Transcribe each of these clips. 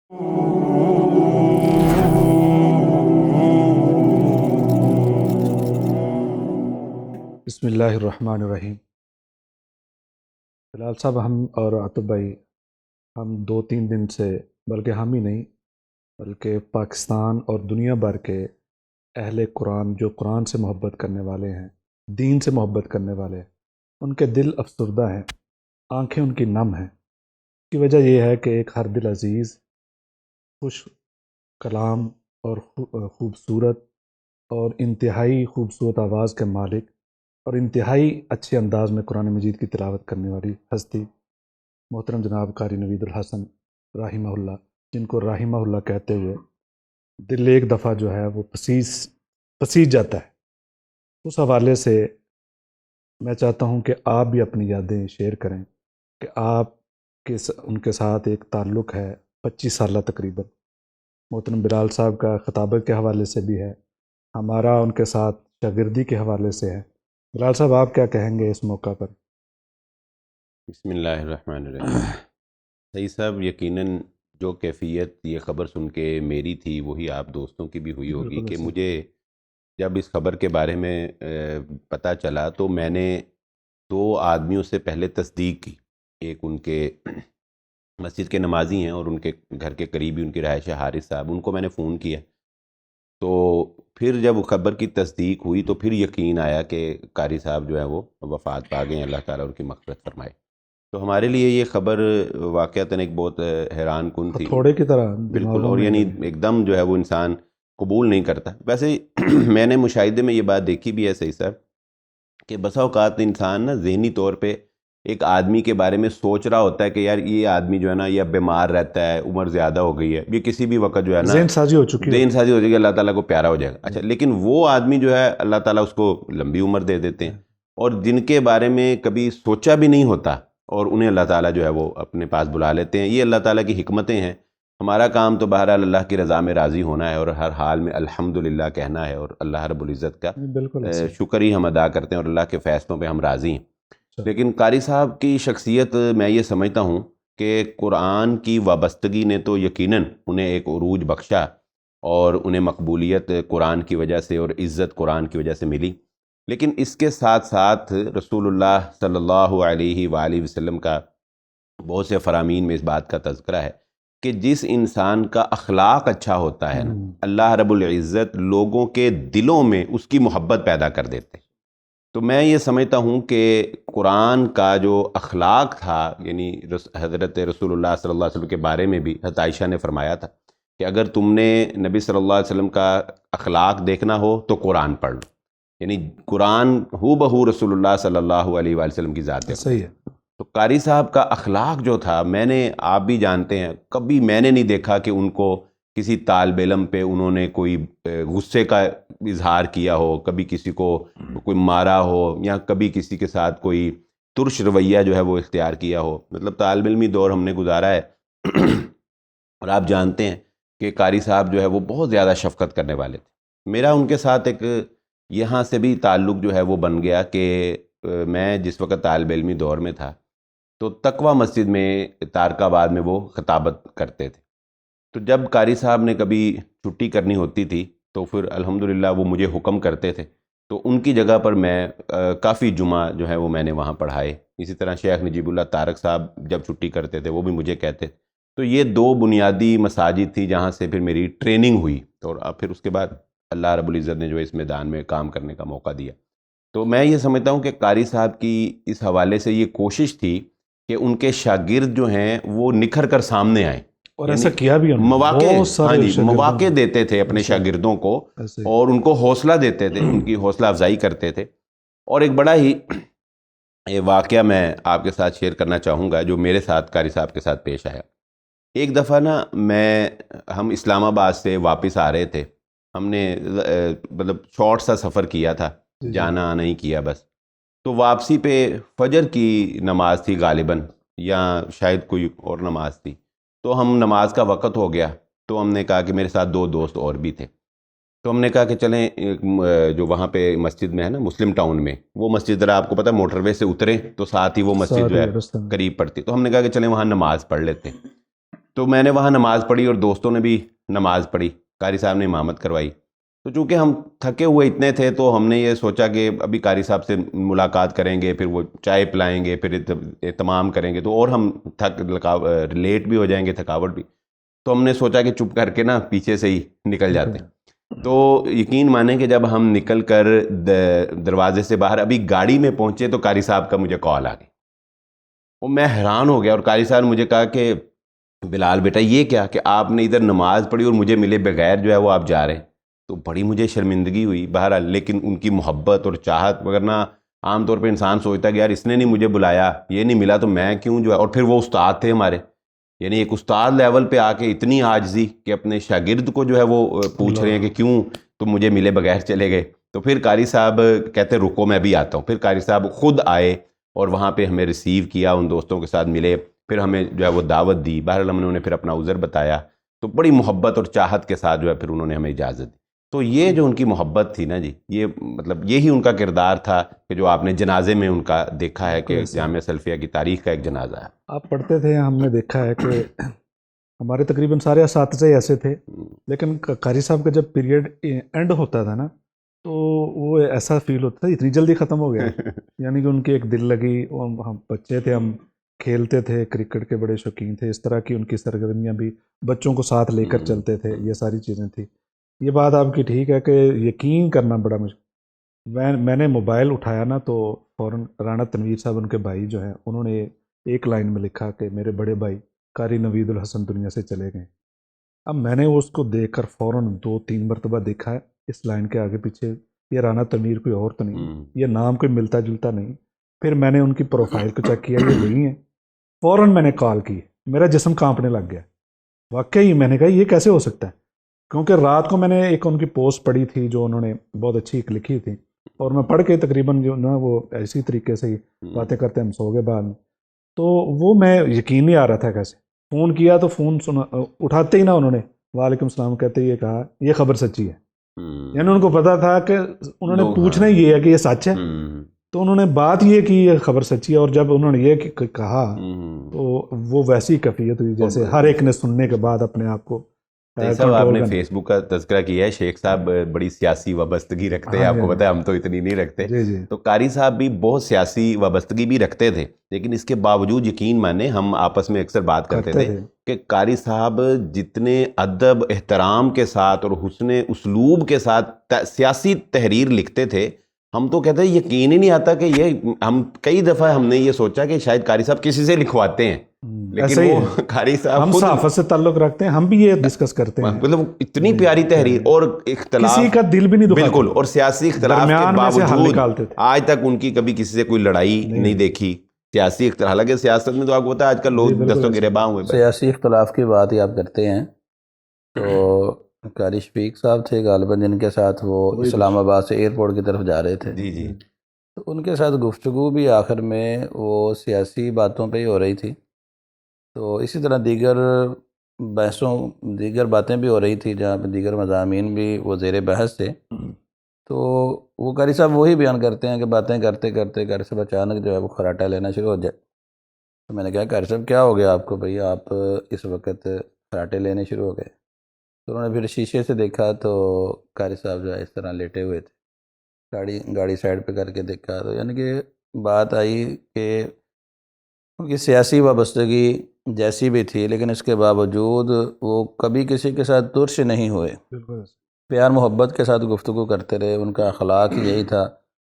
بسم اللہ الرحمن الرحیم۔ بلال صاحب، ہم اور عاطف بھائی، ہم 2-3 دن سے، بلکہ ہم ہی نہیں بلکہ پاکستان اور دنیا بھر کے اہل قرآن جو قرآن سے محبت کرنے والے ہیں، دین سے محبت کرنے والے ہیں، ان کے دل افسردہ ہیں، آنکھیں ان کی نم ہیں۔ اس کی وجہ یہ ہے کہ ایک ہر دل عزیز، خوش کلام اور خوبصورت اور انتہائی خوبصورت آواز کے مالک اور انتہائی اچھے انداز میں قرآن مجید کی تلاوت کرنے والی ہستی محترم جناب قاری نوید الحسن رحمہ اللہ، جن کو رحمہ اللہ کہتے ہوئے دل ایک دفعہ جو ہے وہ پسیج جاتا ہے۔ اس حوالے سے میں چاہتا ہوں کہ آپ بھی اپنی یادیں شیئر کریں کہ آپ کے ان کے ساتھ ایک تعلق ہے 25 سالہ تقریباً۔ محترم بلال صاحب کا خطابت کے حوالے سے بھی ہے، ہمارا ان کے ساتھ شاگردی کے حوالے سے ہے۔ بلال صاحب، آپ کیا کہیں گے اس موقع پر؟ بسم اللہ الرحمن الرحیم۔ صحیح صاحب، یقیناً جو کیفیت یہ خبر سن کے میری تھی وہی آپ دوستوں کی بھی ہوئی ہوگی بالکل کہ ایسے۔ مجھے جب اس خبر کے بارے میں پتہ چلا تو میں نے 2 آدمیوں سے پہلے تصدیق کی۔ ایک ان کے مسجد کے نمازی ہیں اور ان کے گھر کے قریبی ان کی رہائش ہے حارث صاحب، ان کو میں نے فون کیا۔ تو پھر جب خبر کی تصدیق ہوئی تو پھر یقین آیا کہ قاری صاحب جو ہے وہ وفات پا گئے ہیں، اللہ تعالیٰ ان کی مغفرت فرمائے۔ تو ہمارے لیے یہ خبر واقعتاً ایک بہت حیران کن تھی، ہتھوڑے کی طرح بالکل، دماغوں اور میں یعنی لگی۔ ایک دم جو ہے وہ انسان قبول نہیں کرتا۔ ویسے میں نے مشاہدے میں یہ بات دیکھی بھی ہے صحیح صاحب کہ بسا اوقات انسان نا ذہنی طور پہ ایک آدمی کے بارے میں سوچ رہا ہوتا ہے کہ یار یہ آدمی جو ہے نا یہ بیمار رہتا ہے، عمر زیادہ ہو گئی ہے، یہ کسی بھی وقت جو ہے نا ذہن سازی ہو چکی ذہن ہوتی سازی ہو جائے گی، اللہ تعالیٰ کو پیارا ہو جائے گا۔ اچھا، لیکن وہ آدمی جو ہے اللہ تعالیٰ اس کو لمبی عمر دے دیتے ہیں، اور جن کے بارے میں کبھی سوچا بھی نہیں ہوتا اور انہیں اللہ تعالیٰ جو ہے وہ اپنے پاس بلا لیتے ہیں۔ یہ اللہ تعالیٰ کی حکمتیں ہیں۔ ہمارا کام تو بہرحال اللہ کی رضا میں راضی ہونا ہے اور ہر حال میں الحمدللہ کہنا ہے، اور اللہ رب العزت کا بالکل ایسے۔ شکر ہی ہم ادا کرتے ہیں اور اللہ کے فیصلوں پہ ہم راضی ہیں۔ اچھا۔ لیکن قاری صاحب کی شخصیت میں یہ سمجھتا ہوں کہ قرآن کی وابستگی نے تو یقیناً انہیں ایک عروج بخشا اور انہیں مقبولیت قرآن کی وجہ سے اور عزت قرآن کی وجہ سے ملی، لیکن اس کے ساتھ ساتھ رسول اللہ صلی اللہ علیہ وآلہ وسلم کا بہت سے فرامین میں اس بات کا تذکرہ ہے کہ جس انسان کا اخلاق اچھا ہوتا ہے نا، اللہ رب العزت لوگوں کے دلوں میں اس کی محبت پیدا کر دیتے۔ تو میں یہ سمجھتا ہوں کہ قرآن کا جو اخلاق تھا، یعنی حضرت رسول اللہ صلی اللہ علیہ وسلم کے بارے میں بھی حضرت عائشہ نے فرمایا تھا کہ اگر تم نے نبی صلی اللہ علیہ وسلم کا اخلاق دیکھنا ہو تو قرآن پڑھ لو، یعنی قرآن ہو بہو رسول اللہ صلی اللہ علیہ وآلہ وسلم کی ذات ہے۔ صحیح ہے۔ تو قاری صاحب کا اخلاق جو تھا، آپ بھی جانتے ہیں، کبھی میں نے نہیں دیکھا کہ ان کو کسی طالب علم پہ انہوں نے کوئی غصے کا اظہار کیا ہو، کبھی کسی کو کوئی مارا ہو، یا کبھی کسی کے ساتھ کوئی ترش رویہ جو ہے وہ اختیار کیا ہو۔ مطلب طالب علمی دور ہم نے گزارا ہے اور آپ جانتے ہیں کہ قاری صاحب جو ہے وہ بہت زیادہ شفقت کرنے والے تھے۔ میرا ان کے ساتھ ایک یہاں سے بھی تعلق جو ہے وہ بن گیا کہ میں جس وقت طالب علمی دور میں تھا تو تقوی مسجد میں تارک آباد میں وہ خطابت کرتے تھے۔ تو جب قاری صاحب نے کبھی چھٹی کرنی ہوتی تھی تو پھر الحمدللہ وہ مجھے حکم کرتے تھے، تو ان کی جگہ پر میں کافی جمعہ جو ہے وہ میں نے وہاں پڑھائے۔ اسی طرح شیخ نجیب اللہ طارق صاحب جب چھٹی کرتے تھے وہ بھی مجھے کہتے۔ تو یہ 2 بنیادی مساجد تھی جہاں سے پھر میری ٹریننگ ہوئی، اور پھر اس کے بعد اللہ رب العزت نے جو اس میدان میں کام کرنے کا موقع دیا۔ تو میں یہ سمجھتا ہوں کہ قاری صاحب کی اس حوالے سے یہ کوشش تھی کہ ان کے شاگرد جو ہیں وہ نکھر کر سامنے آئیں، اور ایسا کیا بھی انہوں نے، مواقع، بہت سارے ہاں جی، شاگردوں مواقع نے۔ دیتے تھے اپنے شاگردوں کو ایسے۔ اور ان کو حوصلہ دیتے تھے، ان کی حوصلہ افزائی کرتے تھے۔ اور ایک بڑا ہی واقعہ میں آپ کے ساتھ شیئر کرنا چاہوں گا جو میرے ساتھ قاری صاحب کے ساتھ پیش آیا۔ ایک دفعہ نا ہم اسلام آباد سے واپس آ رہے تھے، ہم نے مطلب شارٹ سا سفر کیا تھا، جانا آنا ہی کیا بس۔ تو واپسی پہ فجر کی نماز تھی غالباً، یا شاید کوئی اور نماز تھی، تو ہم نماز کا وقت ہو گیا، تو ہم نے کہا کہ میرے ساتھ 2 دوست اور بھی تھے، تو ہم نے کہا کہ چلیں جو وہاں پہ مسجد میں ہے نا مسلم ٹاؤن میں، وہ مسجد ذرا آپ کو پتہ ہے موٹر وے سے اتریں تو ساتھ ہی وہ مسجد جو ہے قریب پڑتی، تو ہم نے کہا کہ چلیں وہاں نماز پڑھ لیتے ہیں۔ تو میں نے وہاں نماز پڑھی اور دوستوں نے بھی نماز پڑھی، قاری صاحب نے امامت کروائی. تو چونکہ ہم تھکے ہوئے اتنے تھے تو ہم نے یہ سوچا کہ ابھی قاری صاحب سے ملاقات کریں گے، پھر وہ چائے پلائیں گے، پھر اہتمام کریں گے، تو اور ہم لیٹ بھی ہو جائیں گے، تھکاوٹ بھی. تو ہم نے سوچا کہ چپ کر کے نا پیچھے سے ہی نکل جاتے ہیں. تو یقین مانیں کہ جب ہم نکل کر دروازے سے باہر ابھی گاڑی میں پہنچے تو قاری صاحب کا مجھے کال آ گئی، اور میں حیران ہو گیا. اور قاری صاحب نے مجھے کہا کہ بلال بیٹا یہ کیا کہ آپ نے ادھر نماز پڑھی اور مجھے ملے بغیر جو ہے وہ آپ جا رہے ہیں. تو بڑی مجھے شرمندگی ہوئی بہرحال، لیکن ان کی محبت اور چاہت، ورنہ عام طور پہ انسان سوچتا کہ یار اس نے نہیں مجھے بلایا، یہ نہیں ملا تو میں کیوں جو ہے. اور پھر وہ استاد تھے ہمارے، یعنی ایک استاد لیول پہ آ کے اتنی عاجزی کہ اپنے شاگرد کو جو ہے وہ پوچھ رہے ہیں کہ کیوں تم مجھے ملے بغیر چلے گئے. تو پھر قاری صاحب کہتے رکو میں بھی آتا ہوں. پھر قاری صاحب خود آئے اور وہاں پہ ہمیں ریسیو کیا، ان دوستوں کے ساتھ ملے، پھر ہمیں جو ہے وہ دعوت دی. بہرحال ہم نے انہیں پھر اپنا عذر بتایا، تو بڑی محبت اور چاہت کے ساتھ جو ہے پھر انہوں نے ہمیں اجازت دی. تو یہ جو ان کی محبت تھی نا جی، یہ مطلب یہی ان کا کردار تھا کہ جو آپ نے جنازے میں ان کا دیکھا ہے کہ جامعہ سلفیہ کی تاریخ کا ایک جنازہ ہے. آپ پڑھتے تھے، ہم نے دیکھا ہے کہ ہمارے تقریباً سارے اساتذہ ایسے تھے، لیکن قاری صاحب کا جب پیریڈ اینڈ ہوتا تھا نا تو وہ ایسا فیل ہوتا تھا اتنی جلدی ختم ہو گیا. یعنی کہ ان کی ایک دل لگی، ہم بچے تھے، ہم کھیلتے تھے، کرکٹ کے بڑے شوقین تھے، اس طرح کی ان کی سرگرمیاں بھی، بچوں کو ساتھ لے کر چلتے تھے، یہ ساری چیزیں تھیں. یہ بات آپ کی ٹھیک ہے کہ یقین کرنا بڑا مشکل. میں نے موبائل اٹھایا نا تو فوراً رانا تنویر صاحب ان کے بھائی جو ہیں، انہوں نے ایک لائن میں لکھا کہ میرے بڑے بھائی قاری نوید الحسن دنیا سے چلے گئے. اب میں نے اس کو دیکھ کر فوراً 2-3 مرتبہ دیکھا ہے اس لائن کے آگے پیچھے یہ رانا تنویر کوئی اور تو نہیں، یہ نام کوئی ملتا جلتا نہیں. پھر میں نے ان کی پروفائل کو چیک کیا، یہ وہی ہیں. فوراً میں نے کال کی، میرا جسم کانپنے لگ گیا. واقعی میں نے کہا یہ کیسے ہو سکتا ہے، کیونکہ رات کو میں نے ایک ان کی پوسٹ پڑھی تھی جو انہوں نے بہت اچھی ایک لکھی تھی، اور میں پڑھ کے تقریباً جو نا وہ ایسی طریقے سے ہی باتیں کرتے ہم سو گئے بعد میں. تو وہ میں یقین نہیں آ رہا تھا کیسے. فون کیا تو فون سنا، اٹھاتے ہی نا انہوں نے وعلیکم السلام کہتے یہ کہا یہ خبر سچی ہے. یعنی ان کو پتا تھا کہ انہوں نے پوچھنا ہی یہ ہے کہ یہ سچ ہے، تو انہوں نے بات یہ کی یہ خبر سچی ہے. اور جب انہوں نے یہ کہا تو وہ ویسی کیفیت ہوئی جیسے ہر ایک نے سننے کے بعد اپنے آپ کو صاحب. آپ نے فیس بک کا تذکرہ کیا ہے، شیخ صاحب بڑی سیاسی وابستگی رکھتے ہیں، آپ کو پتہ ہے ہم تو اتنی نہیں رکھتے. تو قاری صاحب بھی بہت سیاسی وابستگی بھی رکھتے تھے، لیکن اس کے باوجود یقین مانیں ہم آپس میں اکثر بات کرتے تھے کہ قاری صاحب جتنے ادب احترام کے ساتھ اور حسن اسلوب کے ساتھ سیاسی تحریر لکھتے تھے، ہم تو کہتے ہیں یقین ہی نہیں آتا کہ یہ ہم کئی دفعہ ہم نے یہ سوچا کہ شاید قاری صاحب کسی سے لکھواتے ہیں، لیکن وہ قاری صاحب ہم صحافت سے تعلق رکھتے ہیں، ہم بھی یہ ڈسکس کرتے ہیں. مطلب اتنی پیاری تحریر اور اختلاف کسی کا دل بھی نہیں دکھاتے، بالکل، اور سیاسی اختلاف کے باوجود آج تک ان کی کبھی کسی سے کوئی لڑائی نہیں دیکھی. سیاسی اختلاف، حالانکہ سیاست میں تو آپ کو پتا ہے آج کل لوگ دستوں گریباں ہوئے. سیاسی اختلاف کی بات ہی آپ کرتے ہیں تو قاری شفیق صاحب تھے غالباً جن کے ساتھ وہ اسلام آباد سے ایئرپورٹ کی طرف جا رہے تھے. جی تو ان کے ساتھ گفتگو بھی آخر میں وہ سیاسی باتوں پہ ہی ہو رہی تھی. تو اسی طرح دیگر بحثوں دیگر باتیں بھی ہو رہی تھی جہاں پہ دیگر مضامین بھی وہ زیر بحث تھے. تو وہ قاری صاحب وہی بیان کرتے ہیں کہ باتیں کرتے کرتے قاری صاحب اچانک جو ہے وہ خراٹا لینا شروع ہو جائے. تو میں نے کہا قاری صاحب کیا ہو گیا آپ کو بھئی، آپ اس وقت خراٹے لینے شروع ہو گئے. تو انہوں نے پھر شیشے سے دیکھا تو قاری صاحب جو ہے اس طرح لیٹے ہوئے تھے، گاڑی سائڈ پہ کر کے دیکھا. تو یعنی کہ بات آئی کہ ان کی سیاسی وابستگی جیسی بھی تھی لیکن اس کے باوجود وہ کبھی کسی کے ساتھ ترش نہیں ہوئے، پیار محبت کے ساتھ گفتگو کرتے رہے. ان کا اخلاق یہی تھا.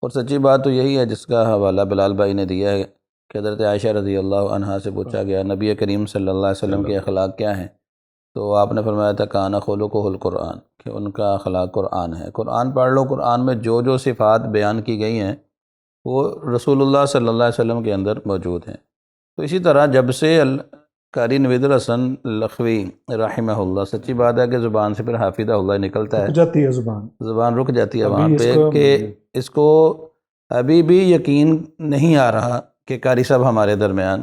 اور سچی بات تو یہی ہے جس کا حوالہ بلال بھائی نے دیا ہے کہ حضرت عائشہ رضی اللہ عنہا سے پوچھا گیا نبی کریم صلی اللہ علیہ وسلم کے اخلاق کیا ہیں، تو آپ نے فرمایا تھا کان خلقہ القرآن، کہ ان کا اخلاق قرآن ہے. قرآن پڑھ لو، قرآن میں جو جو صفات بیان کی گئی ہیں وہ رسول اللہ صلی اللہ علیہ وسلم کے اندر موجود ہیں. تو اسی طرح جب سے قاری نوید الحسن لکھوی رحمہ اللہ، سچی بات ہے کہ زبان سے پھر حافظہ اللہ نکلتا ہے، جاتی ہے زبان رک جاتی ہے وہاں پہ کہ اس کو ابھی بھی یقین نہیں آ رہا کہ قاری صاحب ہمارے درمیان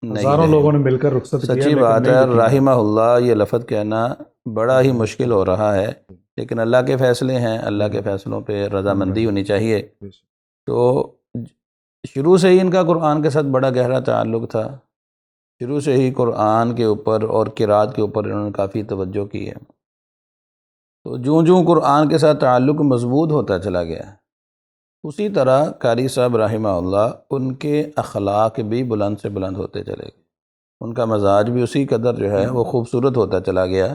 نہیں ہزاروں رہے. لوگوں نے مل کر رخصت کیا، سچی بات ہے رحمہ اللہ یہ لفظ کہنا بڑا ہی مشکل ہو رہا ہے، لیکن اللہ کے فیصلے ہیں، اللہ کے فیصلوں پہ رضامندی ہونی چاہیے. تو شروع سے ہی ان کا قرآن کے ساتھ بڑا گہرا تعلق تھا. شروع سے ہی قرآن کے اوپر اور قرات کے اوپر انہوں نے کافی توجہ کی ہے۔ تو جوں جوں قرآن کے ساتھ تعلق مضبوط ہوتا چلا گیا، اسی طرح قاری صاحب رحمہ اللہ ان کے اخلاق بھی بلند سے بلند ہوتے چلے گئے، ان کا مزاج بھی اسی قدر جو ہے وہ خوبصورت ہوتا چلا گیا،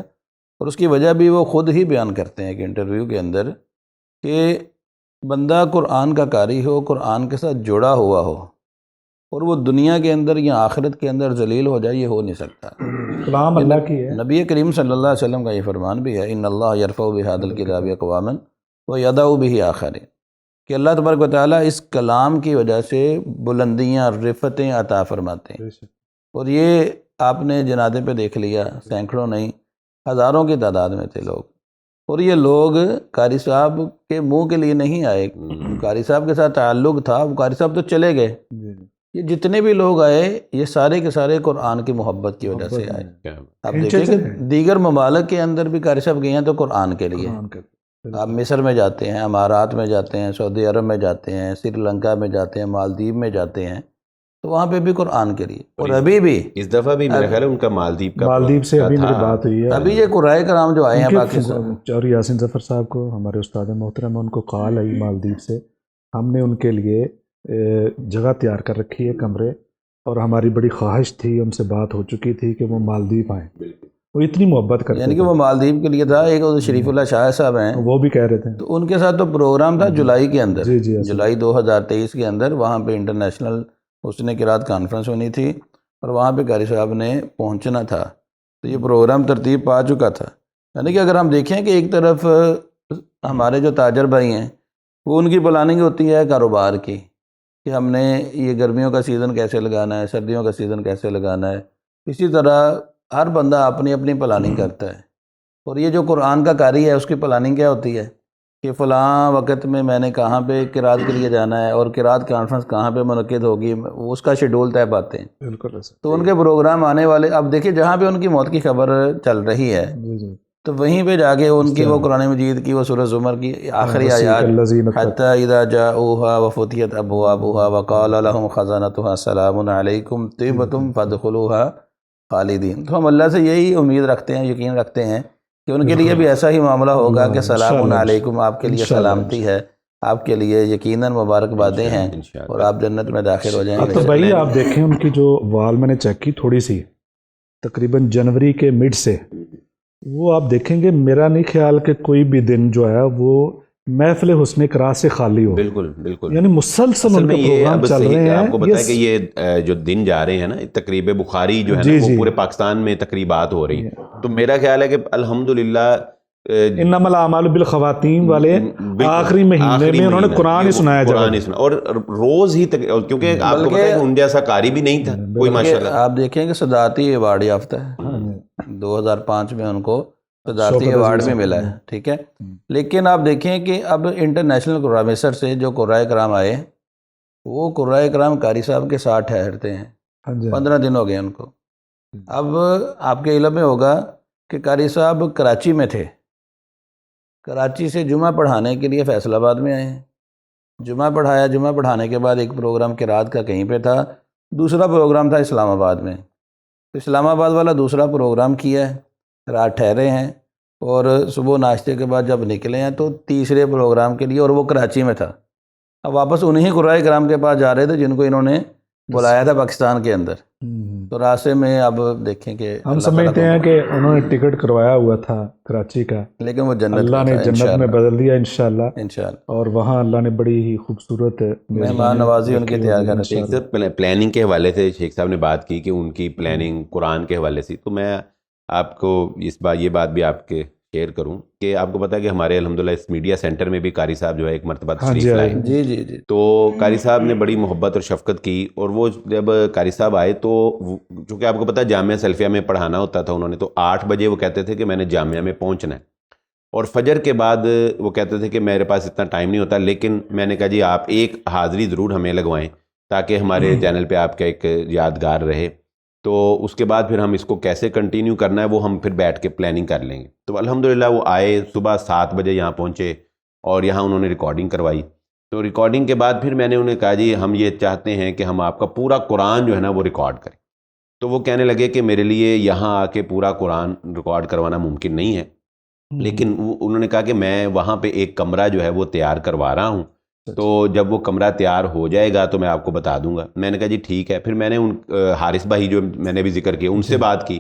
اور اس کی وجہ بھی وہ خود ہی بیان کرتے ہیں کہ انٹرویو کے اندر کہ بندہ قرآن کا قاری ہو، قرآن کے ساتھ جڑا ہوا ہو، اور وہ دنیا کے اندر یا آخرت کے اندر ذلیل ہو جائے، یہ ہو نہیں سکتا۔ کلام اللہ کی ہے۔ نبی کریم صلی اللہ علیہ وسلم کا یہ فرمان بھی ہے، ان اللہ یرفع بہذا الکتاب اقواما ویضع بہ آخرین، کہ اللہ تبارک و تعالیٰ اس کلام کی وجہ سے بلندیاں، رفتیں عطا فرماتے ہیں۔ اور یہ آپ نے جنازے پہ دیکھ لیا، سینکڑوں نہیں ہزاروں کی تعداد میں تھے لوگ، اور یہ لوگ قاری صاحب کے منہ کے لیے نہیں آئے، قاری صاحب کے ساتھ تعلق تھا، وہ قاری صاحب تو چلے گئے، یہ جتنے بھی لوگ آئے یہ سارے کے سارے قرآن کی محبت کی وجہ سے آئے۔ آپ دیکھیں کہ دیگر ممالک کے اندر بھی قاری صاحب گئے ہیں تو قرآن کے لیے۔ آپ مصر میں جاتے ہیں، امارات میں جاتے ہیں، سعودی عرب میں جاتے ہیں، سری لنکا میں جاتے ہیں، مالدیپ میں جاتے ہیں، تو وہاں پہ بھی قرآن کے لیے۔ اور ابھی بھی اس دفعہ بھی میرا خیال ہے ان کا مالدیپ سے ابھی میری بات ہوئی ہے، ابھی یہ قرائے کرام جو آئے ہیں پاکستان، اور یاسین ظفر صاحب کو، ہمارے استاد محترم، ان کو کال آئی مالدیپ سے، ہم نے ان کے لیے جگہ تیار کر رکھی ہے، کمرے، اور ہماری بڑی خواہش تھی، ان سے بات ہو چکی تھی کہ وہ مالدیپ آئیں، وہ اتنی محبت کرتے یعنی کہ وہ مالدیپ کے لیے تھا۔ ایک شریف اللہ شاہ صاحب ہیں، وہ بھی کہہ رہے تھے، تو ان کے ساتھ تو پروگرام تھا جولائی کے اندر، جی جولائی 2023 کے اندر، وہاں پہ انٹرنیشنل حسن قرات کانفرنس ہونی تھی، اور وہاں پہ قاری صاحب نے پہنچنا تھا، تو یہ پروگرام ترتیب پا چکا تھا۔ یعنی کہ اگر ہم دیکھیں کہ ایک طرف ہمارے جو تاجر بھائی ہیں، وہ ان کی پلاننگ ہوتی ہے کاروبار کی، کہ ہم نے یہ گرمیوں کا سیزن کیسے لگانا ہے، سردیوں کا سیزن کیسے لگانا ہے، اسی طرح ہر بندہ اپنی اپنی پلاننگ کرتا ہے۔ اور یہ جو قرآن کا قاری ہے اس کی پلاننگ کیا ہوتی ہے کہ فلاں وقت میں نے کہاں پہ قرات کے لیے جانا ہے، اور قرات کانفرنس کہاں پہ منعقد ہوگی، اس کا شیڈول طے پاتے ہیں۔ بالکل، تو ان کے پروگرام آنے والے، اب دیکھیں جہاں پہ ان کی موت کی خبر چل رہی ہے، تو وہیں پہ جا کے ان کی وہ قرآن مجید کی، وہ سورہ زمر کی آخری آیات، حتی اذا جاؤوها وفتحت ابوابها وقال لهم خزنتها سلام علیکم طیبتم فادخلوها خالدین۔ تو ہم اللہ سے یہی امید رکھتے ہیں، یقین رکھتے ہیں کہ ان کے لیے بھی ایسا ہی معاملہ ہوگا کہ سلام علیکم، آپ کے لیے سلامتی ہے، آپ کے لیے یقیناً مبارکبادیں ہیں، اور آپ جنت میں داخل ہو جائیں گے۔ تو بھائی آپ دیکھیں ان کی جو وال میں نے چیک کی تھوڑی سی، تقریباً جنوری کے مڈ سے، وہ آپ دیکھیں گے، میرا نہیں خیال کہ کوئی بھی دن جو ہے وہ محفل حسن قرات سے خالی ہو۔ بالکل بالکل، یعنی مسلسل ان کے پروگرام چل رہے ہیں۔ آپ کو پتا ہے کہ یہ جو دن جا رہے ہیں نا، تقریب بخاری جو ہے نا، وہ پورے پاکستان میں تقریبات ہو رہی ہیں، تو میرا خیال ہے کہ الحمدللہ انما الاعمال بالخواتیم والے آخری مہینے میں انہوں نے قرآن ہی سنایا، اور روز ہی، کیونکہ آپ کو پتا ہے کہ ان جیسا قاری بھی نہیں تھا کوئی ماشاءاللہ۔ آپ دیکھیں کہ صدارتی ایوارڈ یافتہ ہے، 2005 میں ان کو صدارتی ایوارڈ بھی ملا ہے، ٹھیک ہے۔ لیکن آپ دیکھیں کہ اب انٹرنیشنل قرآن مصر سے جو قرائے کرام آئے، وہ قرائے کرام قاری صاحب کے ساتھ ٹھہرتے ہیں، 15 دن ہو گئے ان کو۔ اب آپ کے علم میں ہوگا کہ قاری صاحب کراچی میں تھے، کراچی سے جمعہ پڑھانے کے لیے فیصل آباد میں آئے ہیں، جمعہ پڑھایا، جمعہ پڑھانے کے بعد ایک پروگرام قرات کا کہیں پہ تھا، دوسرا پروگرام تھا اسلام آباد میں، تو اسلام آباد والا دوسرا پروگرام کیا ہے، رات ٹھہرے ہیں، اور صبح ناشتے کے بعد جب نکلے ہیں تو تیسرے پروگرام کے لیے، اور وہ کراچی میں تھا، اب واپس انہی قرائے کرام کے پاس جا رہے تھے جن کو انہوں نے بلایا تھا پاکستان کے اندر۔ تو راستے میں اب دیکھیں کہ ہم سمجھتے ہیں کہ انہوں نے ٹکٹ کروایا ہوا تھا کراچی کا، لیکن وہ جنت، اللہ نے جنت میں بدل دیا انشاءاللہ، اور وہاں اللہ نے بڑی ہی خوبصورت مہمان نوازی ان کی تیار کر رکھی ہے۔ پلاننگ کے حوالے سے شیخ صاحب نے بات کی کہ ان کی پلاننگ قرآن کے حوالے سے، تو میں آپ کو یہ بات بھی آپ کے شیئر کروں کہ آپ کو پتا ہے کہ ہمارے الحمدللہ اس میڈیا سینٹر میں بھی قاری صاحب جو ہے ایک مرتبہ تشریف لائے، جی، تو قاری صاحب نے بڑی محبت اور شفقت کی، اور وہ جب قاری صاحب آئے تو چونکہ آپ کو پتا ہے جامعہ سلفیہ میں پڑھانا ہوتا تھا انہوں نے، تو 8 بجے وہ کہتے تھے کہ میں نے جامعہ میں پہنچنا ہے، اور فجر کے بعد وہ کہتے تھے کہ میرے پاس اتنا ٹائم نہیں ہوتا، لیکن میں نے کہا جی آپ ایک حاضری ضرور ہمیں لگوائیں تاکہ ہمارے چینل پہ آپ کا ایک یادگار رہے، تو اس کے بعد پھر ہم اس کو کیسے کنٹینیو کرنا ہے وہ ہم پھر بیٹھ کے پلاننگ کر لیں گے۔ تو الحمدللہ وہ آئے، صبح 7 بجے یہاں پہنچے، اور یہاں انہوں نے ریکارڈنگ کروائی، تو ریکارڈنگ کے بعد پھر میں نے انہیں کہا جی ہم یہ چاہتے ہیں کہ ہم آپ کا پورا قرآن جو ہے نا وہ ریکارڈ کریں، تو وہ کہنے لگے کہ میرے لیے یہاں آ کے پورا قرآن ریکارڈ کروانا ممکن نہیں ہے، لیکن انہوں نے کہا کہ میں وہاں پہ ایک کمرہ جو ہے وہ تیار کروا رہا ہوں، تو جب وہ کمرہ تیار ہو جائے گا تو میں آپ کو بتا دوں گا۔ میں نے کہا جی ٹھیک ہے۔ پھر میں نے حارث بھائی جو میں نے بھی ذکر کیا ان سے بات کی،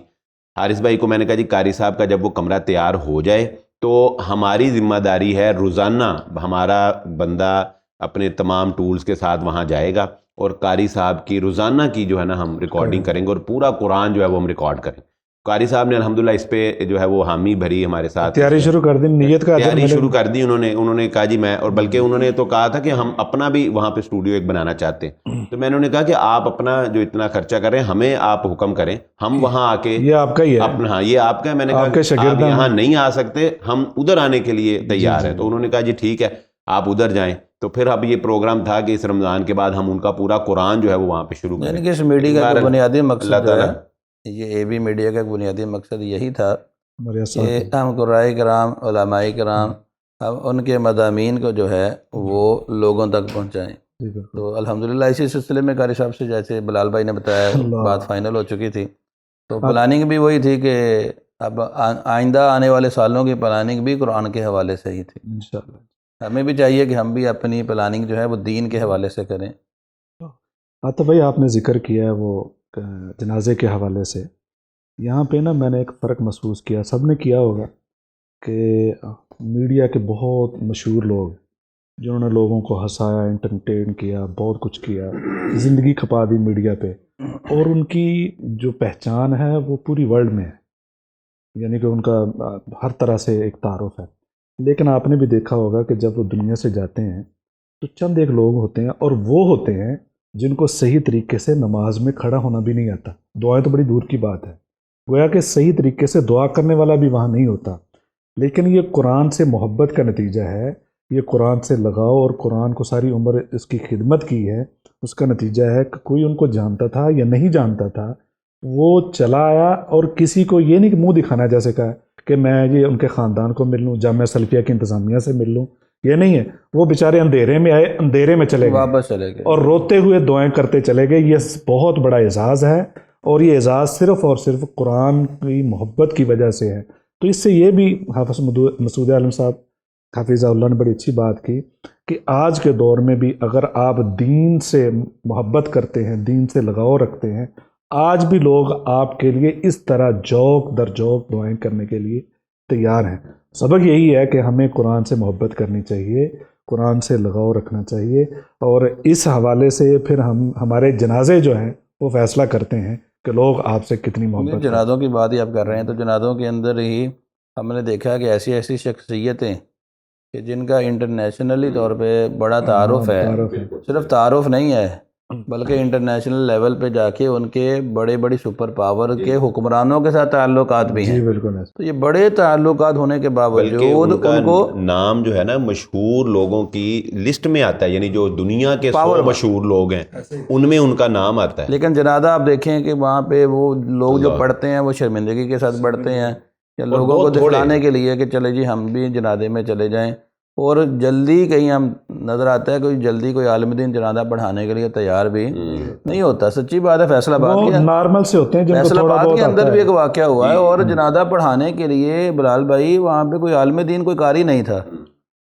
حارث بھائی کو میں نے کہا جی قاری صاحب کا جب وہ کمرہ تیار ہو جائے تو ہماری ذمہ داری ہے روزانہ ہمارا بندہ اپنے تمام ٹولز کے ساتھ وہاں جائے گا اور قاری صاحب کی روزانہ کی جو ہے نا ہم ریکارڈنگ کریں گے اور پورا قرآن جو ہے وہ ہم ریکارڈ کریں۔ قاری صاحب نے الحمدللہ اس پہ جو ہے وہ حامی بھری ہمارے ساتھ، تیاری شروع کر دی، نیت کا تیاری شروع کر دی انہوں نے کہا جی میں، اور بلکہ انہوں نے تو کہا تھا کہ ہم اپنا بھی وہاں پہ اسٹوڈیو ایک بنانا چاہتے ہیں۔ تو میں نے انہیں کہا کہ آپ اپنا جو اتنا خرچہ کر رہے ہیں ہمیں آپ حکم کریں، ہم وہاں آ کے، یہ آپ کا ہی ہے اپنا، ہاں یہ آپ کا ہے۔ میں نے کہا آپ یہاں نہیں آ سکتے، ہم ادھر آنے کے لیے تیار ہیں۔ تو انہوں نے کہا جی ٹھیک ہے آپ ادھر جائیں۔ تو پھر اب یہ پروگرام تھا کہ اس رمضان کے بعد ہم ان کا پورا قرآن جو ہے وہ وہاں پہ شروع کریں۔ یعنی کہ اس میڈیا کا بنیادی مقصد اللہ تعالیٰ، یہ اے بی میڈیا کا بنیادی مقصد یہی تھا کہ ہم قرائے کرام، علماء کرام، ہم ان کے مضامین کو جو ہے وہ لوگوں تک پہنچائیں۔ تو الحمدللہ اسی سلسلے میں قاری صاحب سے، جیسے بلال بھائی نے بتایا، بات فائنل ہو چکی تھی، تو پلاننگ بھی وہی تھی کہ اب آئندہ آنے والے سالوں کی پلاننگ بھی قرآن کے حوالے سے ہی تھی۔ انشاءاللہ ہمیں بھی چاہیے کہ ہم بھی اپنی پلاننگ جو ہے وہ دین کے حوالے سے کریں۔ عاطف بھائی آپ نے ذکر کیا ہے وہ جنازے کے حوالے سے، یہاں پہ نا میں نے ایک فرق محسوس کیا، سب نے کیا ہوگا، کہ میڈیا کے بہت مشہور لوگ جنہوں نے لوگوں کو ہنسایا، انٹرٹین کیا، بہت کچھ کیا، زندگی کھپا دی میڈیا پہ، اور ان کی جو پہچان ہے وہ پوری ورلڈ میں ہے، یعنی کہ ان کا ہر طرح سے ایک تعارف ہے۔ لیکن آپ نے بھی دیکھا ہوگا کہ جب وہ دنیا سے جاتے ہیں تو چند ایک لوگ ہوتے ہیں، اور وہ ہوتے ہیں جن کو صحیح طریقے سے نماز میں کھڑا ہونا بھی نہیں آتا، دعائیں تو بڑی دور کی بات ہے، گویا کہ صحیح طریقے سے دعا کرنے والا بھی وہاں نہیں ہوتا۔ لیکن یہ قرآن سے محبت کا نتیجہ ہے، یہ قرآن سے لگاؤ اور قرآن کو ساری عمر اس کی خدمت کی ہے، اس کا نتیجہ ہے کہ کوئی ان کو جانتا تھا یا نہیں جانتا تھا، وہ چلا آیا، اور کسی کو یہ نہیں کہ منہ دکھانا جیسے کہا کہ میں یہ ان کے خاندان کو مل لوں، جامعہ سلفیہ کی انتظامیہ سے مل لوں، یہ نہیں ہے۔ وہ بیچارے اندھیرے میں آئے، اندھیرے میں چلے گئے، واپس چلے گئے اور روتے ہوئے دعائیں کرتے چلے گئے۔ یہ بہت بڑا اعزاز ہے، اور یہ اعزاز صرف اور صرف قرآن کی محبت کی وجہ سے ہے۔ تو اس سے یہ بھی حافظ مسعود عالم صاحب حافظہ اللہ نے بڑی اچھی بات کی کہ آج کے دور میں بھی اگر آپ دین سے محبت کرتے ہیں، دین سے لگاؤ رکھتے ہیں، آج بھی لوگ آپ کے لیے اس طرح جوک در جوک دعائیں کرنے کے لیے تیار ہیں۔ سبق یہی ہے کہ ہمیں قرآن سے محبت کرنی چاہیے، قرآن سے لگاؤ رکھنا چاہیے، اور اس حوالے سے پھر ہمارے جنازے جو ہیں وہ فیصلہ کرتے ہیں کہ لوگ آپ سے کتنی محبت۔ جنازوں کی بات ہی آپ کر رہے ہیں، تو جنازوں کے اندر ہی ہم نے دیکھا کہ ایسی شخصیتیں کہ جن کا انٹرنیشنلی طور پہ بڑا تعارف ہے، صرف تعارف نہیں ہے بلکہ انٹرنیشنل لیول پہ جا کے ان کے بڑی سپر پاور کے حکمرانوں کے ساتھ تعلقات بھی ہیں۔ بالکل، تو یہ بڑے تعلقات ہونے کے باوجود ان کو نام جو ہے نا مشہور لوگوں کی لسٹ میں آتا ہے، یعنی جو دنیا کے 100 مشہور لوگ ہیں ان میں ان کا نام آتا ہے۔ لیکن جنازہ آپ دیکھیں کہ وہاں پہ وہ لوگ جو پڑھتے ہیں وہ شرمندگی کے ساتھ پڑھتے ہیں، یا لوگوں کو دکھلانے کے لیے کہ چلے جی ہم بھی جنازے میں چلے جائیں، اور جلدی کہیں ہم نظر آتا ہے کوئی جلدی کوئی عالم دین جنازہ پڑھانے کے لیے تیار بھی نہیں ہوتا۔ سچی بات ہے، فیصل آباد کے نارمل سے ہوتے ہیں، فیصل آباد کے اندر بھی ایک واقعہ ہوا ہے، اور جنازہ پڑھانے کے لیے بلال بھائی وہاں پہ کوئی عالم دین کوئی قاری نہیں تھا،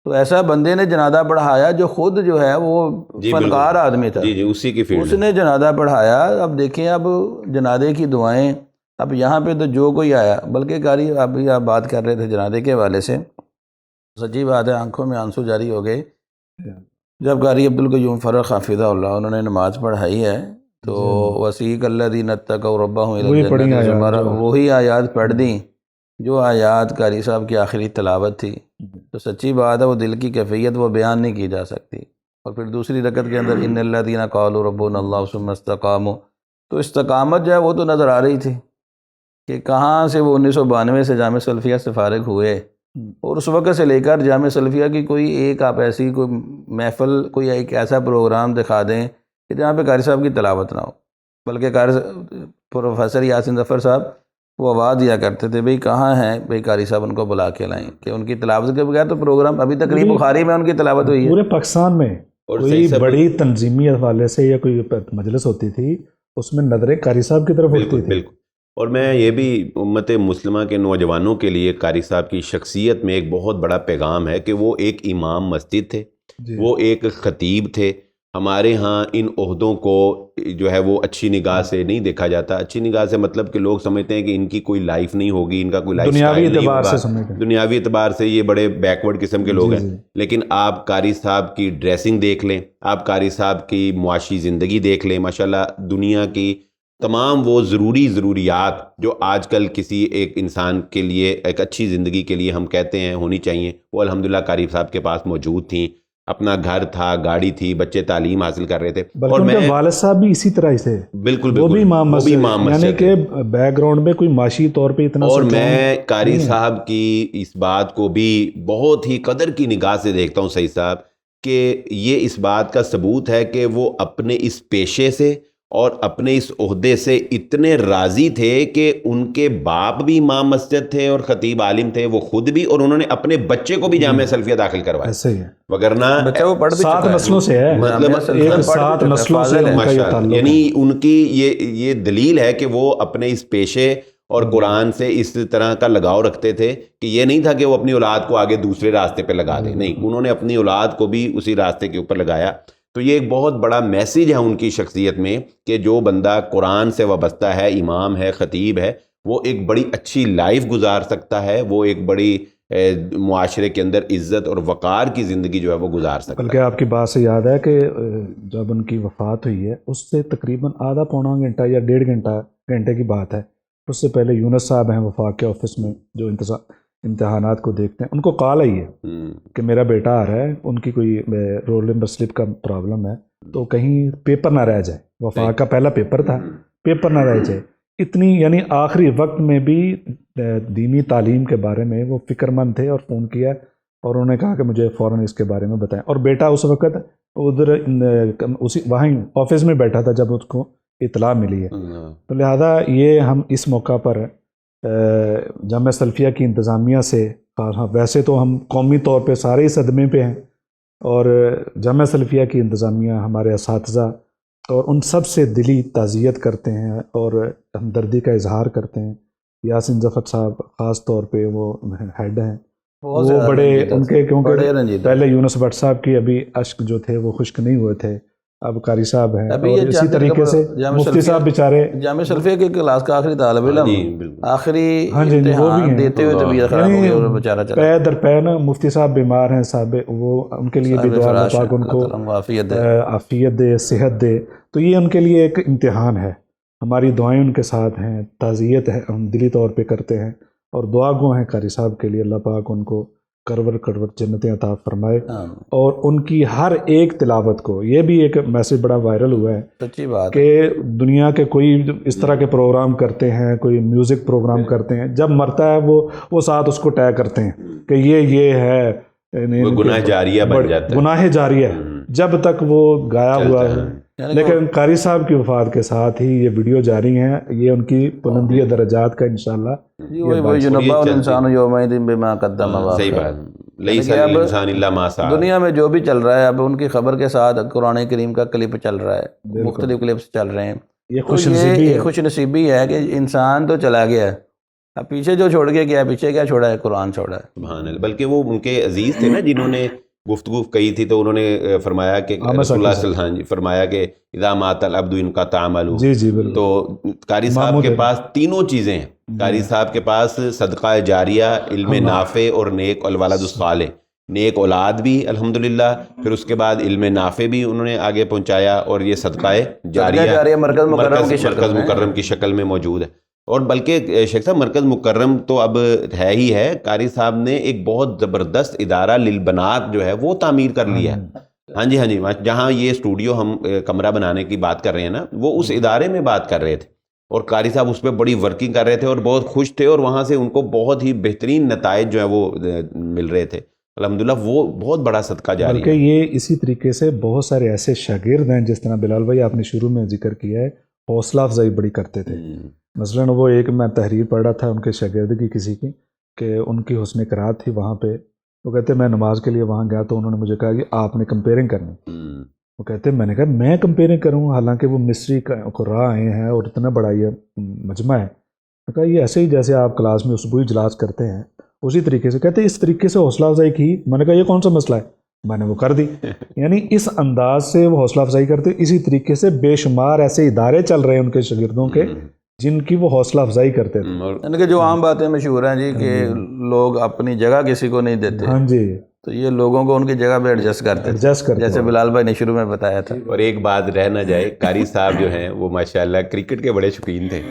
تو ایسا بندے نے جنازہ پڑھایا جو خود جو ہے وہ فنکار آدمی تھا، اسی کی فیلڈ، اس نے جنازہ پڑھایا۔ اب دیکھیں اب جنازے کی دعائیں، اب یہاں پہ تو جو کوئی آیا، بلکہ قاری ابھی آپ بات کر رہے تھے جنازے کے حوالے سے، سچی بات ہے آنکھوں میں آنسو جاری ہو گئے جب قاری عبدالقیوم فرق حافظہ اللہ انہوں نے نماز پڑھائی ہے، تو وسیق الذین اتقوا ربہم الی الجنۃ زمرا، وہی آیات پڑھ دیں جو آیات قاری صاحب کی آخری تلاوت تھی۔ تو سچی بات ہے وہ دل کی کیفیت وہ بیان نہیں کی جا سکتی۔ اور پھر دوسری رکعت کے اندر ان الذین قالوا ربنا اللہ ثم استقاموا، تو استقامت جو ہے وہ تو نظر آ رہی تھی کہ کہاں سے وہ 1992 سے جامعہ سلفیہ سے فارغ ہوئے، اور اس وقت سے لے کر جامعہ سلفیہ کی کوئی ایک آپ ایسی کوئی محفل، کوئی ایک ایسا پروگرام دکھا دیں کہ جہاں پہ قاری صاحب کی تلاوت نہ ہو، بلکہ پروفیسر یاسین ظفر صاحب وہ آواز دیا کرتے تھے بھئی کہاں ہیں بھئی قاری صاحب ان کو بلا کے لائیں، کہ ان کی تلاوت کے بغیر تو پروگرام ابھی تک بخاری میں ان کی تلاوت ہوئی ہے پورے پاکستان میں۔ کوئی بڑی تنظیمی حوالے سے یا کوئی مجلس ہوتی تھی اس میں نظریں قاری صاحب کی طرف اٹھتی بالکل تھی. بالکل. اور میں یہ بھی امت مسلمہ کے نوجوانوں کے لیے قاری صاحب کی شخصیت میں ایک بہت بڑا پیغام ہے کہ وہ ایک امام مسجد تھے, جی. وہ ایک خطیب تھے. ہمارے ہاں ان عہدوں کو جو ہے وہ اچھی نگاہ سے نہیں دیکھا جاتا. اچھی نگاہ سے مطلب کہ لوگ سمجھتے ہیں کہ ان کی کوئی لائف نہیں ہوگی, ان کا کوئی لائف دنیاوی سٹائل نہیں اعتبار ہوگا, سے سمجھتے ہیں. دنیاوی اعتبار سے یہ بڑے بیکورڈ قسم کے لوگ جی, ہیں. جی. لیکن آپ قاری صاحب کی ڈریسنگ دیکھ لیں, آپ قاری صاحب کی معاشی زندگی دیکھ لیں, ماشاءاللہ دنیا کی تمام وہ ضروریات جو آج کل کسی ایک انسان کے لیے ایک اچھی زندگی کے لیے ہم کہتے ہیں ہونی چاہیے, وہ الحمدللہ قاری صاحب کے پاس موجود تھیں. اپنا گھر تھا, گاڑی تھی, بچے تعلیم حاصل کر رہے تھے. بلکہ اور ان کے میں والد صاحب بھی اسی طرح ہی تھے. بالکل وہ بھی امام وہ بھی مسجد, امام یعنی مسجد کہ ہے. بیک گراؤنڈ میں کوئی معاشی طور پہ اتنا اور اسٹرانگ میں قاری نہیں ہے. صاحب کی اس بات کو بھی بہت ہی قدر کی نگاہ سے دیکھتا ہوں سعید صاحب, کہ یہ اس بات کا ثبوت ہے کہ وہ اپنے اس پیشے سے اور اپنے اس عہدے سے اتنے راضی تھے کہ ان کے باپ بھی امام مسجد تھے اور خطیب عالم تھے, وہ خود بھی, اور انہوں نے اپنے بچے کو بھی جامعہ سلفیہ داخل کروایا. ایسے ہی ہے. وگرنہ بچہ وہ پڑھ بھی 7 چکا ہے. نسلوں سے ہے, مطلب ایک 7 نسلوں سے ان کا یہ ماشاءاللہ, تعلق ہے. یعنی ان کی یہ دلیل ہے کہ وہ اپنے اس پیشے اور قرآن سے اس طرح کا لگاؤ رکھتے تھے کہ یہ نہیں تھا کہ وہ اپنی اولاد کو آگے دوسرے راستے پہ لگا دیں. نہیں, انہوں نے اپنی اولاد کو بھی اسی راستے کے اوپر لگایا. تو یہ ایک بہت بڑا میسیج ہے ان کی شخصیت میں کہ جو بندہ قرآن سے وابستہ ہے, امام ہے, خطیب ہے, وہ ایک بڑی اچھی لائف گزار سکتا ہے, وہ ایک بڑی معاشرے کے اندر عزت اور وقار کی زندگی جو ہے وہ گزار سکتا بلکہ ہے. آپ کی بات سے یاد ہے کہ جب ان کی وفات ہوئی ہے اس سے تقریباً آدھا پونا گھنٹہ یا 1.5 گھنٹے کی بات ہے, اس سے پہلے یونس صاحب ہیں وفاق کے آفس میں جو امتحانات کو دیکھتے ہیں, ان کو کال آئی ہے کہ میرا بیٹا آ رہا ہے, ان کی کوئی رول نمبر سلپ کا پرابلم ہے, تو کہیں پیپر نہ رہ جائے. وفاق کا پہلا پیپر تھا, پیپر نہ رہ جائے. اتنی یعنی آخری وقت میں بھی دینی تعلیم کے بارے میں وہ فکر مند تھے, اور فون کیا اور انہوں نے کہا کہ مجھے فوراً اس کے بارے میں بتائیں. اور بیٹا اس وقت ادھر وہیں آفس میں بیٹھا تھا جب اس کو اطلاع ملی ہے. تو لہذا یہ ہم اس موقع پر جامعہ سلفیہ کی انتظامیہ سے, ویسے تو ہم قومی طور پہ سارے ہی صدمے پہ ہیں, اور جامعہ سلفیہ کی انتظامیہ, ہمارے اساتذہ, اور ان سب سے دلی تعزیت کرتے ہیں اور ہمدردی کا اظہار کرتے ہیں. یاسین ظفر صاحب خاص طور پہ وہ ہیڈ ہیں, وہ بڑے ان کے, کیونکہ پہلے یونس بٹ صاحب کی ابھی اشک جو تھے وہ خشک نہیں ہوئے تھے, اب قاری صاحب ہیں, اور اسی طریقے سے مفتی صاحب بیچارے جامعہ سلفیہ کے کلاس کا آخری طالب علم, آخری وہ بھی امتحان ہیں, دیتے ہوئے طبیعت خراب ہو گئی اور بیچارہ چلا پے در پے نا. مفتی صاحب بیمار ہیں صاحب, وہ ان کے لیے بھی دعا, اللہ پاک ان کو عافیت دے, صحت دے. تو یہ ان کے لیے ایک امتحان ہے. ہماری دعائیں ان کے ساتھ ہیں, تعزیت ہے ہم دلی طور پہ کرتے ہیں, اور دعا گو ہیں قاری صاحب کے لیے, اللہ پاک ان کو کرور کرور جنتیں عطا فرمائے. اور ان کی ہر ایک تلاوت کو, یہ بھی ایک میسیج بڑا وائرل ہوا ہے, سچی بات کہ دنیا کے کوئی اس طرح کے پروگرام کرتے ہیں, کوئی میوزک پروگرام کرتے ہیں, جب مرتا ہے وہ ساتھ اس کو ٹیگ کرتے ہیں کہ یہ ہے گناہ جاریہ بن جاتا ہے, گناہ جاریہ جب تک وہ گایا ہوا ہے. لیکن قاری صاحب کی وفات کے ساتھ ہی یہ ویڈیو جاری ہیں, یہ ان کی بلندی درجات کا انشاءاللہ. صحیح بات, لیس للانسان الا ما سعی. دنیا میں جو بھی چل رہا ہے اب ان کی خبر کے ساتھ قرآن کریم کا کلپ چل رہا ہے, مختلف کلپس چل رہے ہیں. یہ خوش نصیبی ہے کہ انسان تو چلا گیا ہے, اب پیچھے جو چھوڑ کے گیا, پیچھے کیا چھوڑا ہے, قرآن چھوڑا ہے. سبحان اللہ. بلکہ وہ ان کے عزیز تھے نا جنہوں نے گفتگو کہی تھی, تو انہوں نے فرمایا کہ رسول اللہ صلی اللہ علیہ وسلم فرمایا کہ اذا مات العبد انقطع عملہ. جی بالکل. تو قاری صاحب کے پاس تینوں چیزیں ہیں. قاری صاحب کے پاس صدقہ جاریہ, علم نافع اور نیک الولد الصالح, نیک اولاد بھی الحمدللہ, پھر اس کے بعد علم نافع بھی انہوں نے آگے پہنچایا, اور یہ صدقہ جاریہ مرکز مکرم کی شکل میں موجود ہے. اور بلکہ شیخ صاحب مرکز مکرم تو اب ہے ہی ہے, قاری صاحب نے ایک بہت زبردست ادارہ للبنات جو ہے وہ تعمیر کر لیا ہے. ہاں جی, جہاں یہ اسٹوڈیو ہم کمرہ بنانے کی بات کر رہے ہیں نا, وہ اس ادارے میں بات کر رہے تھے, اور قاری صاحب اس پہ بڑی ورکنگ کر رہے تھے اور بہت خوش تھے, اور وہاں سے ان کو بہت ہی بہترین نتائج جو ہے وہ مل رہے تھے الحمدللہ. وہ بہت بڑا صدقہ جاری ہے. بلکہ یہ اسی طریقے سے بہت سارے ایسے شاگرد ہیں, جس طرح بلال بھائی آپ نے شروع میں ذکر کیا ہے, حوصلہ افزائی بڑی کرتے تھے. مثلاً وہ ایک میں تحریر پڑھ رہا تھا ان کے شاگرد کی کسی کی, کہ ان کی حسن قرات تھی وہاں پہ, وہ کہتے میں نماز کے لیے وہاں گیا تو انہوں نے مجھے کہا کہ آپ نے کمپیئرنگ کرنی, وہ کہتے ہیں میں نے کہا میں کمپیئرنگ کروں، حالانکہ وہ مصری کو راہ آئے ہیں اور اتنا بڑا یہ مجمع ہے. میں کہا یہ ایسے ہی جیسے آپ کلاس میں اسبوعی اجلاس کرتے ہیں اسی طریقے سے. کہتے ہیں اس طریقے سے حوصلہ افزائی کی. میں نے کہا یہ کون سا مسئلہ ہے، میں نے وہ کر دی. یعنی اس انداز سے وہ حوصلہ افزائی کرتے. اسی طریقے سے بے شمار ایسے ادارے چل رہے ہیں ان کے شاگردوں کے جن کی وہ حوصلہ افزائی کرتے تھے. یعنی کہ جو عام باتیں مشہور ہیں جی کہ لوگ اپنی جگہ کسی کو نہیں دیتے، ہاں جی، تو یہ لوگوں کو ان کی جگہ پہ ایڈجسٹ کرتے تھے، ایڈجسٹ کرتے جیسے بلال بھائی نے شروع میں بتایا تھا. اور ایک بات رہ نہ جائے، قاری صاحب جو ہیں وہ ماشاءاللہ کرکٹ کے بڑے شوقین تھے.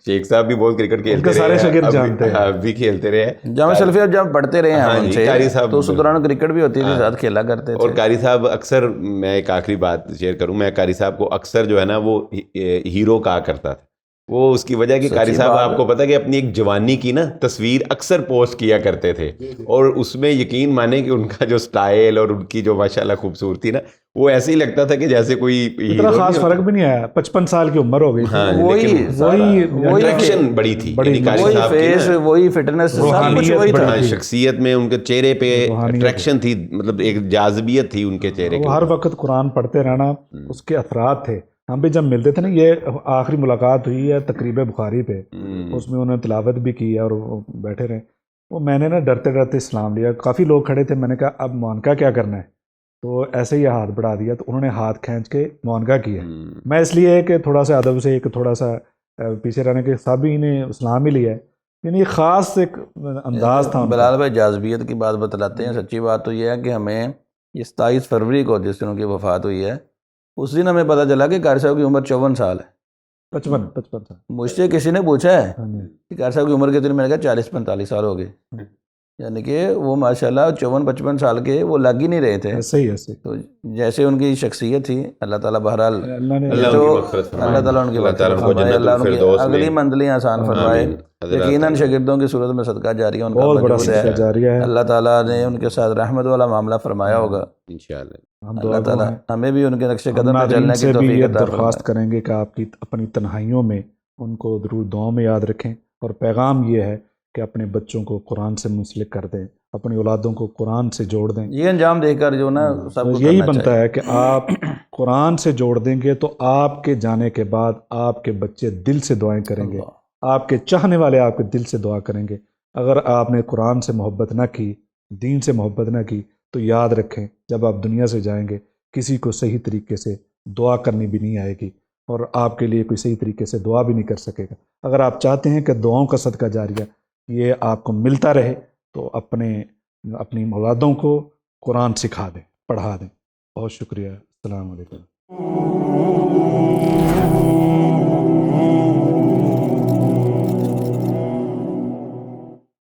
شیخ صاحب بھی بہت کرکٹ کھیلتے رہے، سارے شاگرد جانتے ہیں، اب بھی کھیلتے رہے. جامع سلفیہ جب پڑھتے رہے ہیں ان سے قاری صاحب تو اس دوران کرکٹ بھی ہوتی تھی، ساتھ کھیلا کرتے تھے. اور قاری صاحب اکثر، میں ایک آخری بات شیئر کروں، میں قاری صاحب کو اکثر جو ہے نا وہ ہیرو کہا کرتا تھا. وہ اس کی وجہ کہ قاری صاحب آپ کو پتہ کہ اپنی ایک جوانی کی نا تصویر اکثر پوسٹ کیا کرتے تھے، اور اس میں یقین مانیں کہ ان کا جو سٹائل اور ان کی جو ماشاءاللہ خوبصورتی نا، وہ ایسے ہی لگتا تھا کہ جیسے کوئی اتنا خاص فرق بھی نہیں آیا. 55 سال کی عمر ہو گئی، وہی اٹریکشن بڑی تھی، وہی فیس، وہی فٹنس، سب کچھ وہی تھا. شخصیت میں ان کے چہرے پہ اٹریکشن تھی، مطلب ایک جاذبیت تھی ان کے چہرے وہ ہر وقت قرآن پڑھتے رہنا اس کے اثرات تھے. ہم بھی جب ملتے تھے نا، یہ آخری ملاقات ہوئی ہے تقریب بخاری پہ، اس میں انہوں نے تلاوت بھی کی اور بیٹھے رہے. وہ میں نے نا ڈرتے ڈرتے اسلام لیا. کافی لوگ کھڑے تھے. میں نے کہا اب معانقہ کیا کرنا ہے، تو ایسے ہی ہاتھ بڑھا دیا، تو انہوں نے ہاتھ کھینچ کے معانقہ کیا. میں اس لیے کہ تھوڑا سا ادب سے ایک تھوڑا سا پیچھے رہنے کے سبھی نے اسلام ہی لیا ہے. یعنی خاص ایک انداز تھا. بلال بھائی جاذبیت کی بات بتلاتے ہیں. سچی بات تو یہ ہے کہ ہمیں یہ 27 فروری کو جس دن ان کی وفات ہوئی ہے، اس دن ہمیں پتہ چلا کہ قاری صاحب کی عمر 54 سال ہے. 55 سال. مجھ سے کسی نے پوچھا ہے کہ قاری صاحب کی عمر کتنی، میں نے کہا 40-45 سال ہو گئے. یعنی کہ وہ ماشاءاللہ 54-55 سال کے وہ لگ ہی نہیں رہے تھے. صحیح. تو جیسے ان کی شخصیت تھی، اللہ تعالیٰ بہرحال اللہ تعالیٰ ان کی مغفرت فرمائے، اللہ ان کی اگلی منزلیں آسان فرمائے. یقیناً شاگردوں کی صورت میں صدقہ جاریہ ان کا موجود ہے. اللہ تعالیٰ نے ان کے ساتھ رحمت والا معاملہ فرمایا ہوگا انشاءاللہ. اللہ تعالیٰ ہمیں بھی ان کے نقش قدم پہ چلنے کی توفیق عطا فرمائے. درخواست کریں گے کہ آپ کی اپنی تنہائیوں میں ان کو ضرور دعاؤں میں یاد رکھیں. اور پیغام یہ ہے کہ اپنے بچوں کو قرآن سے منسلک کر دیں، اپنی اولادوں کو قرآن سے جوڑ دیں. یہ انجام دے کر جو نا سب کو یہی بنتا ہے کہ آپ قرآن سے جوڑ دیں گے تو آپ کے جانے کے بعد آپ کے بچے دل سے دعائیں کریں گے، آپ کے چاہنے والے آپ کے دل سے دعا کریں گے. اگر آپ نے قرآن سے محبت نہ کی، دین سے محبت نہ کی، تو یاد رکھیں جب آپ دنیا سے جائیں گے کسی کو صحیح طریقے سے دعا کرنی بھی نہیں آئے گی، اور آپ کے لیے کوئی صحیح طریقے سے دعا بھی نہیں کر سکے گا. اگر آپ چاہتے ہیں کہ دعاؤں کا صدقہ جاریہ یہ آپ کو ملتا رہے تو اپنی اولادوں کو قرآن سکھا دیں، پڑھا دیں. بہت شکریہ. السلام علیکم.